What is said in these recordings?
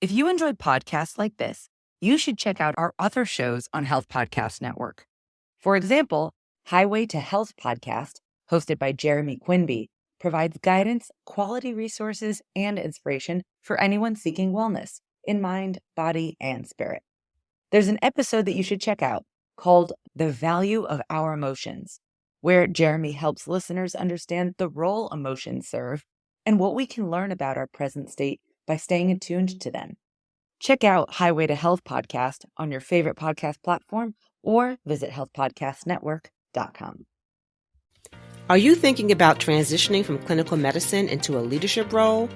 If you enjoy podcasts like this, you should check out our other shows on Health Podcast Network. For example, Highway to Health podcast, hosted by Jeremy Quinby, provides guidance, quality resources, and inspiration for anyone seeking wellness in mind, body, and spirit. There's an episode that you should check out called The Value of Our Emotions, where Jeremy helps listeners understand the role emotions serve and what we can learn about our present state by staying attuned to them. Check out Highway to Health podcast on your favorite podcast platform or visit healthpodcastnetwork.com. Are you thinking about transitioning from clinical medicine into a leadership role?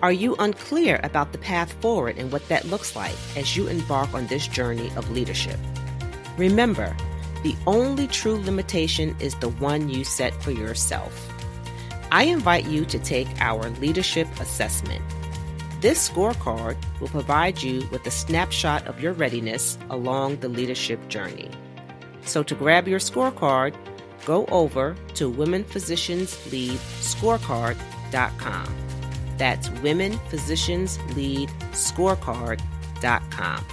Are you unclear about the path forward and what that looks like as you embark on this journey of leadership? Remember, the only true limitation is the one you set for yourself. I invite you to take our leadership assessment. This scorecard will provide you with a snapshot of your readiness along the leadership journey. So to grab your scorecard, go over to womenphysiciansleadscorecard.com. That's womenphysiciansleadscorecard.com.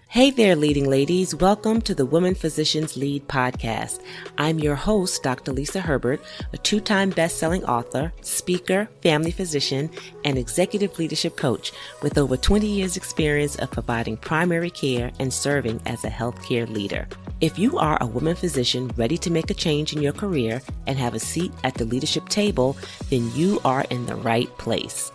Hey there, leading ladies. Welcome to the Women Physicians Lead podcast. I'm your host, Dr. Lisa Herbert, a 2-time best-selling author, speaker, family physician, and executive leadership coach with over 20 years experience of providing primary care and serving as a healthcare leader. If you are a woman physician ready to make a change in your career and have a seat at the leadership table, then you are in the right place.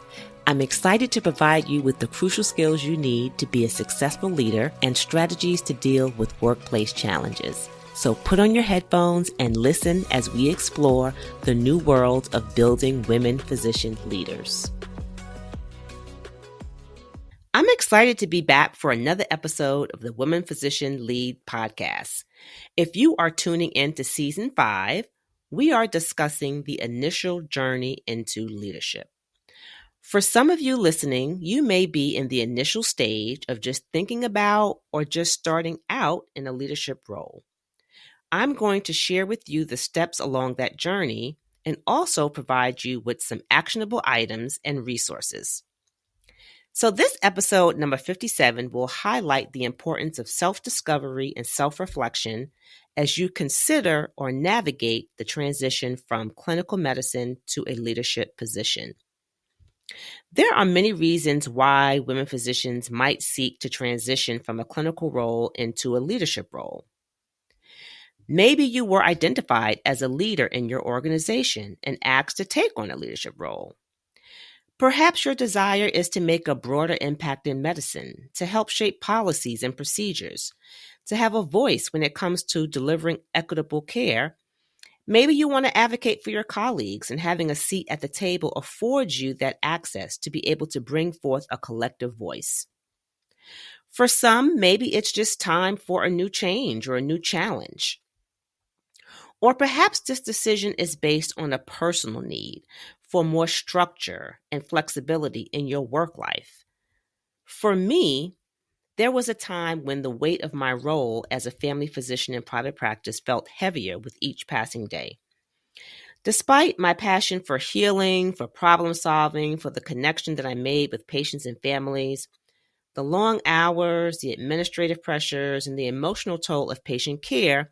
I'm excited to provide you with the crucial skills you need to be a successful leader and strategies to deal with workplace challenges. So put on your headphones and listen as we explore the new world of building women physician leaders. I'm excited to be back for another episode of the Women Physician Lead podcast. If you are tuning in to Season 5, we are discussing the initial journey into leadership. For some of you listening, you may be in the initial stage of just thinking about or just starting out in a leadership role. I'm going to share with you the steps along that journey and also provide you with some actionable items and resources. So this episode number 57 will highlight the importance of self-discovery and self-reflection as you consider or navigate the transition from clinical medicine to a leadership position. There are many reasons why women physicians might seek to transition from a clinical role into a leadership role. Maybe you were identified as a leader in your organization and asked to take on a leadership role. Perhaps your desire is to make a broader impact in medicine, to help shape policies and procedures, to have a voice when it comes to delivering equitable care. Maybe you want to advocate for your colleagues, and having a seat at the table affords you that access to be able to bring forth a collective voice. For some, maybe it's just time for a new change or a new challenge. Or perhaps this decision is based on a personal need for more structure and flexibility in your work life. For me, there was a time when the weight of my role as a family physician in private practice felt heavier with each passing day. Despite my passion for healing, for problem solving, for the connection that I made with patients and families, the long hours, the administrative pressures, and the emotional toll of patient care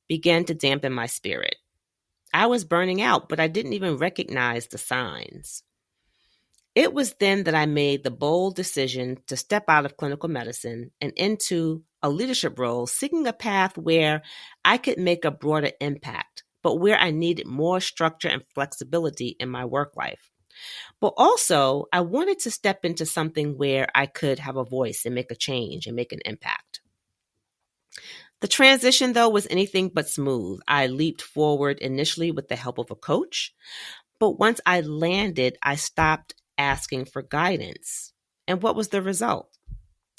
began to dampen my spirit. I was burning out, but I didn't even recognize the signs. It was then that I made the bold decision to step out of clinical medicine and into a leadership role, seeking a path where I could make a broader impact, but where I needed more structure and flexibility in my work life. But also, I wanted to step into something where I could have a voice and make a change and make an impact. The transition, though, was anything but smooth. I leaped forward initially with the help of a coach, but once I landed, I stopped asking for guidance. And what was the result?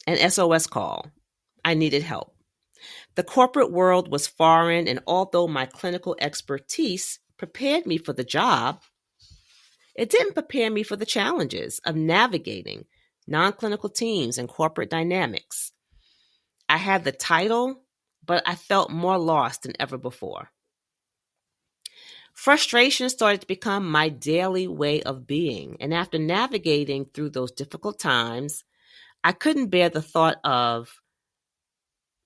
An SOS call. I needed help. The corporate world was foreign, and although my clinical expertise prepared me for the job, it didn't prepare me for the challenges of navigating non-clinical teams and corporate dynamics. I had the title, but I felt more lost than ever before. Frustration started to become my daily way of being. And after navigating through those difficult times, I couldn't bear the thought of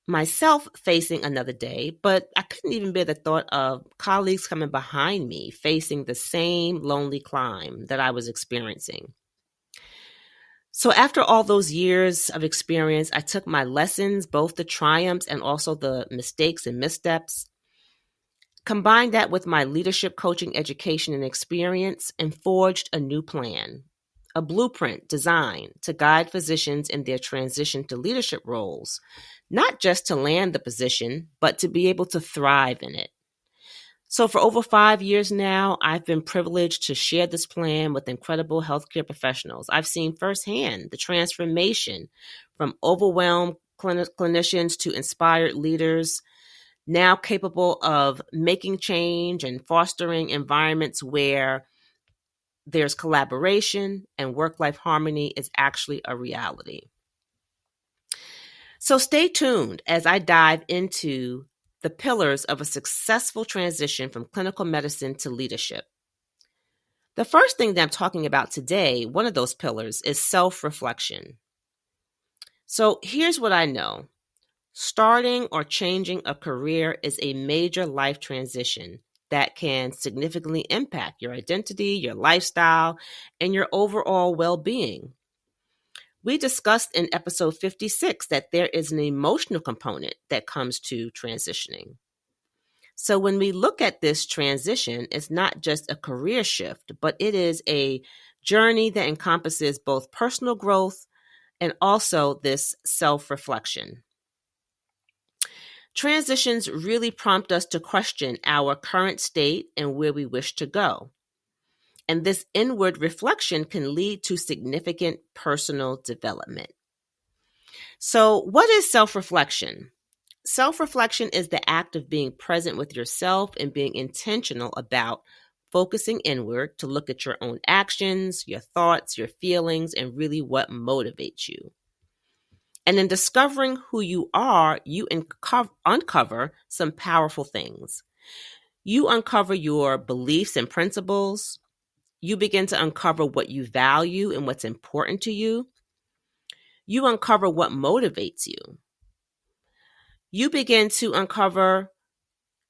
myself facing another day, but I couldn't even bear the thought of colleagues coming behind me facing the same lonely climb that I was experiencing. So after all those years of experience, I took my lessons, both the triumphs and also the mistakes and missteps, combined that with my leadership coaching education and experience, and forged a new plan, a blueprint designed to guide physicians in their transition to leadership roles, not just to land the position, but to be able to thrive in it. So for over 5 years now, I've been privileged to share this plan with incredible healthcare professionals. I've seen firsthand the transformation from overwhelmed clinicians to inspired leaders, now capable of making change and fostering environments where there's collaboration and work-life harmony is actually a reality. So stay tuned as I dive into the pillars of a successful transition from clinical medicine to leadership. The first thing that I'm talking about today, one of those pillars, is self-reflection. So here's what I know. Starting or changing a career is a major life transition that can significantly impact your identity, your lifestyle, and your overall well-being. We discussed in episode 56 that there is an emotional component that comes to transitioning. So when we look at this transition, it's not just a career shift, but it is a journey that encompasses both personal growth and also this self-reflection. Transitions really prompt us to question our current state and where we wish to go. And this inward reflection can lead to significant personal development. So, what is self-reflection? Self-reflection is the act of being present with yourself and being intentional about focusing inward to look at your own actions, your thoughts, your feelings, and really what motivates you. And in discovering who you are, you uncover some powerful things. You uncover your beliefs and principles. You begin to uncover what you value and what's important to you. You uncover what motivates you. You begin to uncover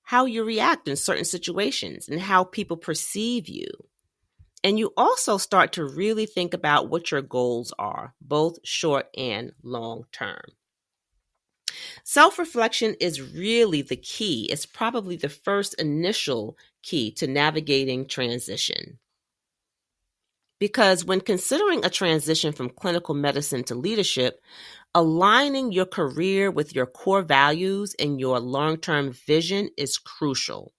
how you react in certain situations and how people perceive you. And you also start to really think about what your goals are, both short and long term. Self-reflection is really the key. It's probably the first initial key to navigating transition. Because when considering a transition from clinical medicine to leadership, aligning your career with your core values and your long-term vision is crucial.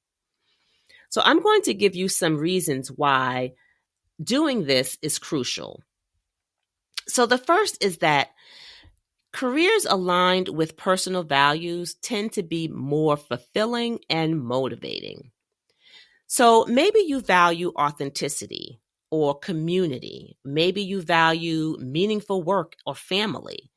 So I'm going to give you some reasons why doing this is crucial. So the first is that careers aligned with personal values tend to be more fulfilling and motivating. So maybe you value authenticity or community. Maybe you value meaningful work or family.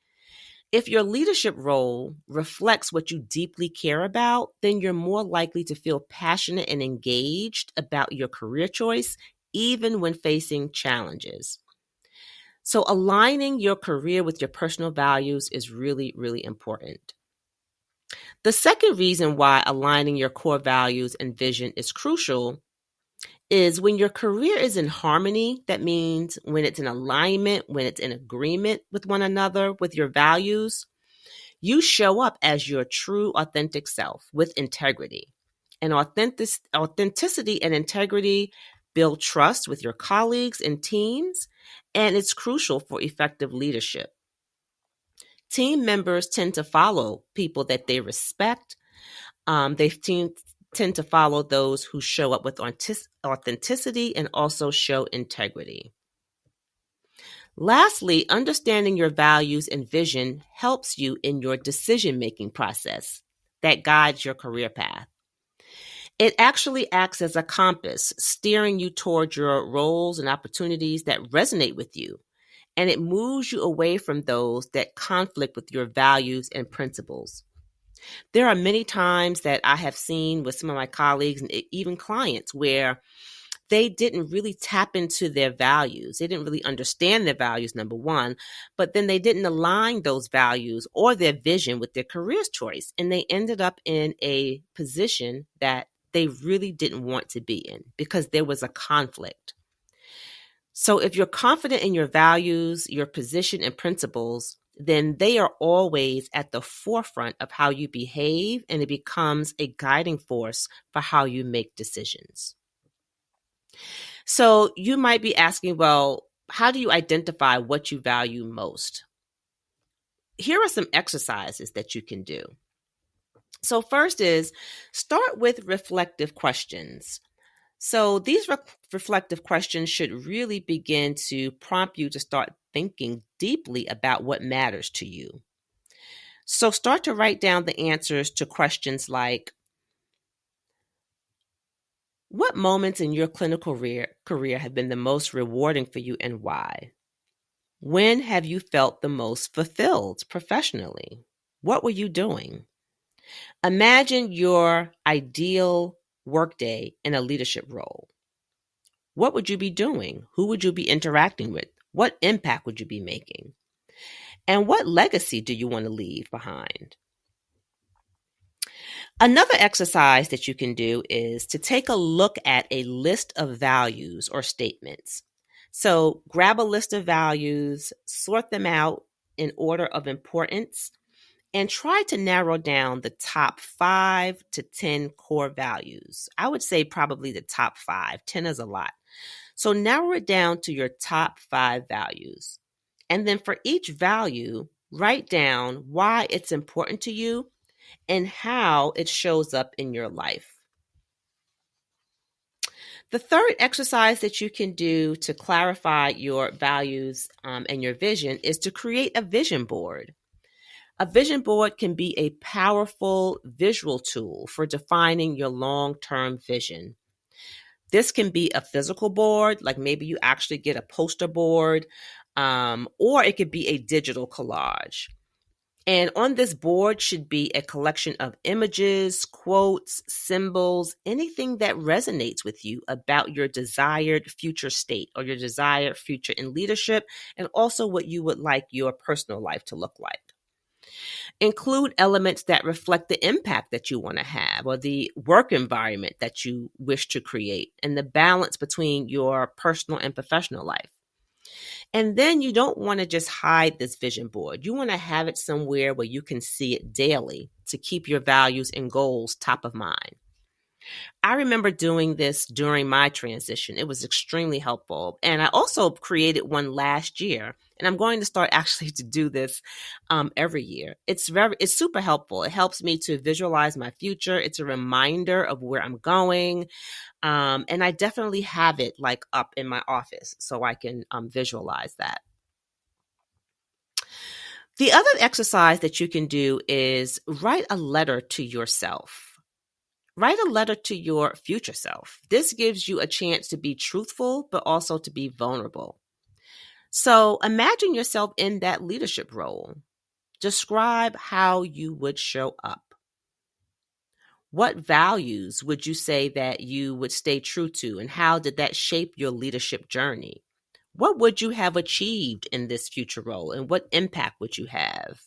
If your leadership role reflects what you deeply care about, then you're more likely to feel passionate and engaged about your career choice, even when facing challenges. So aligning your career with your personal values is really, really important. The second reason why aligning your core values and vision is crucial is when your career is in harmony. That means when it's in alignment, when it's in agreement with one another, with your values, you show up as your true, authentic self with integrity. And authenticity and integrity build trust with your colleagues and teams, and it's crucial for effective leadership. Team members tend to follow people that they respect. They tend to follow those who show up with authenticity and also show integrity. Lastly, understanding your values and vision helps you in your decision-making process that guides your career path. It actually acts as a compass, steering you toward your roles and opportunities that resonate with you, and it moves you away from those that conflict with your values and principles. There are many times that I have seen with some of my colleagues and even clients where they didn't really tap into their values. They didn't really understand their values, number one, but then they didn't align those values or their vision with their career choice. And they ended up in a position that they really didn't want to be in because there was a conflict. So if you're confident in your values, your position and principles, then they are always at the forefront of how you behave, and it becomes a guiding force for how you make decisions. So you might be asking, well, how do you identify what you value most? Here are some exercises that you can do. So first is start with reflective questions. So these reflective questions should really begin to prompt you to start thinking deeply about what matters to you. So start to write down the answers to questions like, what moments in your clinical career have been the most rewarding for you and why? When have you felt the most fulfilled professionally? What were you doing? Imagine your ideal workday in a leadership role. What would you be doing? Who would you be interacting with? What impact would you be making? And what legacy do you want to leave behind? Another exercise that you can do is to take a look at a list of values or statements. So grab a list of values, sort them out in order of importance, and try to narrow down the top 5 to 10 core values. I would say probably the top 5. 10 is a lot. So narrow it down to your top 5 values. And then for each value, write down why it's important to you and how it shows up in your life. The third exercise that you can do to clarify your values and your vision is to create a vision board. A vision board can be a powerful visual tool for defining your long-term vision. This can be a physical board, like maybe you actually get a poster board, or it could be a digital collage. And on this board should be a collection of images, quotes, symbols, anything that resonates with you about your desired future state or your desired future in leadership, and also what you would like your personal life to look like. Include elements that reflect the impact that you want to have or the work environment that you wish to create and the balance between your personal and professional life. And then you don't want to just hide this vision board. You want to have it somewhere where you can see it daily to keep your values and goals top of mind. I remember doing this during my transition. It was extremely helpful. And I also created one last year. And I'm going to start actually to do this every year. It's super helpful. It helps me to visualize my future. It's a reminder of where I'm going. And I definitely have it like up in my office so I can visualize that. The other exercise that you can do is write a letter to yourself. Write a letter to your future self. This gives you a chance to be truthful, but also to be vulnerable. So imagine yourself in that leadership role. Describe how you would show up. What values would you say that you would stay true to, and how did that shape your leadership journey? What would you have achieved in this future role, and what impact would you have?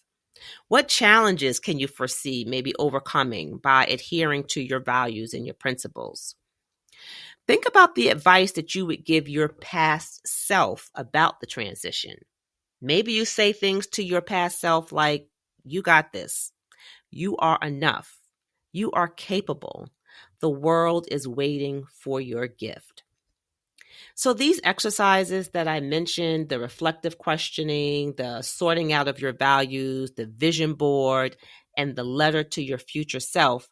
What challenges can you foresee maybe overcoming by adhering to your values and your principles? Think about the advice that you would give your past self about the transition. Maybe you say things to your past self like, you got this. You are enough. You are capable. The world is waiting for your gift. So these exercises that I mentioned, the reflective questioning, the sorting out of your values, the vision board, and the letter to your future self,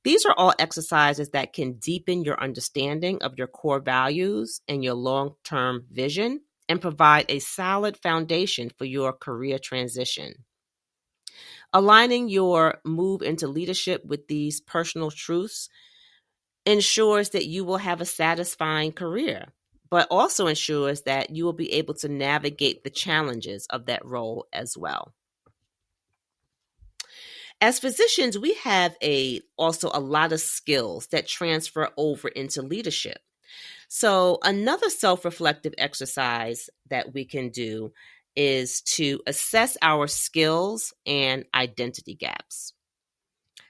these are all exercises that can deepen your understanding of your core values and your long-term vision and provide a solid foundation for your career transition. Aligning your move into leadership with these personal truths ensures that you will have a satisfying career, but also ensures that you will be able to navigate the challenges of that role as well. As physicians, we have also a lot of skills that transfer over into leadership. So another self-reflective exercise that we can do is to assess our skills and identity gaps.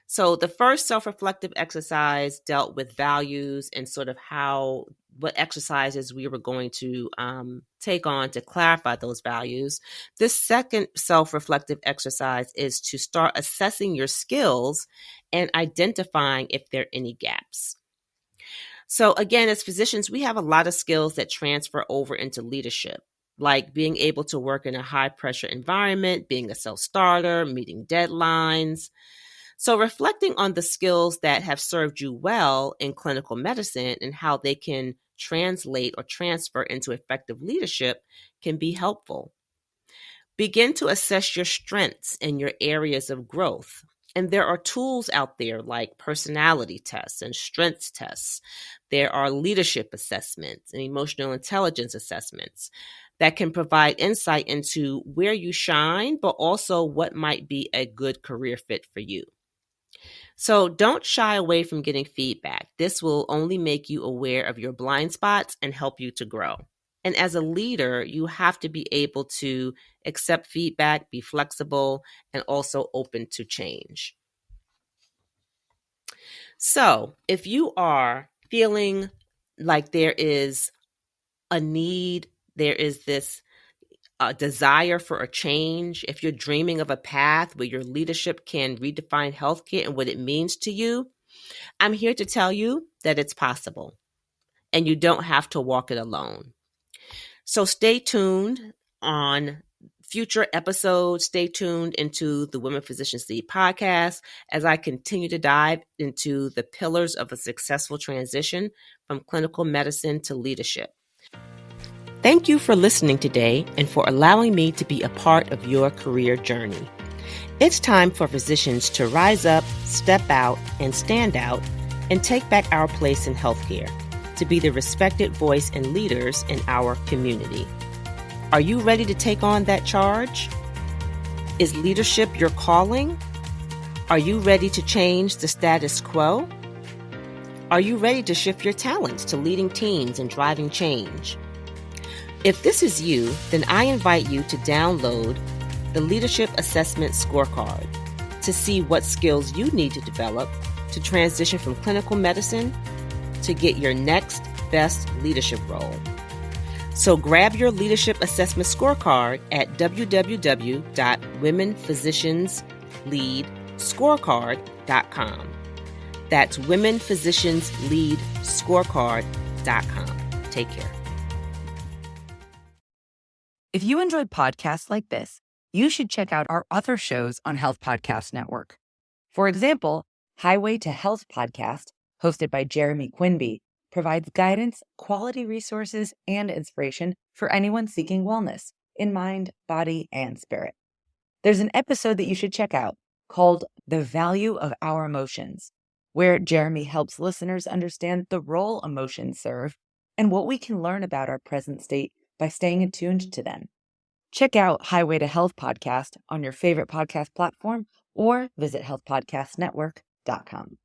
So the first self-reflective exercise dealt with values and sort of what exercises we were going to take on to clarify those values. This second self-reflective exercise is to start assessing your skills and identifying if there are any gaps. So again, as physicians, we have a lot of skills that transfer over into leadership, like being able to work in a high pressure environment, being a self-starter, meeting deadlines. So reflecting on the skills that have served you well in clinical medicine and how they can translate or transfer into effective leadership can be helpful. Begin to assess your strengths and your areas of growth. And there are tools out there like personality tests and strengths tests. There are leadership assessments and emotional intelligence assessments that can provide insight into where you shine, but also what might be a good career fit for you. So don't shy away from getting feedback. This will only make you aware of your blind spots and help you to grow. And as a leader, you have to be able to accept feedback, be flexible, and also open to change. So if you are feeling like there is a need, there is this desire for a change, if you're dreaming of a path where your leadership can redefine healthcare and what it means to you, I'm here to tell you that it's possible and you don't have to walk it alone. So stay tuned on future episodes. Stay tuned into the Women Physicians Lead podcast as I continue to dive into the pillars of a successful transition from clinical medicine to leadership. Thank you for listening today and for allowing me to be a part of your career journey. It's time for physicians to rise up, step out, and stand out, and take back our place in healthcare, to be the respected voice and leaders in our community. Are you ready to take on that charge? Is leadership your calling? Are you ready to change the status quo? Are you ready to shift your talents to leading teams and driving change? If this is you, then I invite you to download the Leadership Assessment Scorecard to see what skills you need to develop to transition from clinical medicine to get your next best leadership role. So grab your Leadership Assessment Scorecard at www.womenphysiciansleadscorecard.com. That's womenphysiciansleadscorecard.com. Take care. If you enjoyed podcasts like this, you should check out our other shows on Health Podcast Network. For example, Highway to Health podcast, hosted by Jeremy Quinby, provides guidance, quality resources, and inspiration for anyone seeking wellness in mind, body, and spirit. There's an episode that you should check out called The Value of Our Emotions, where Jeremy helps listeners understand the role emotions serve and what we can learn about our present state by staying attuned to them. Check out Highway to Health podcast on your favorite podcast platform or visit healthpodcastnetwork.com.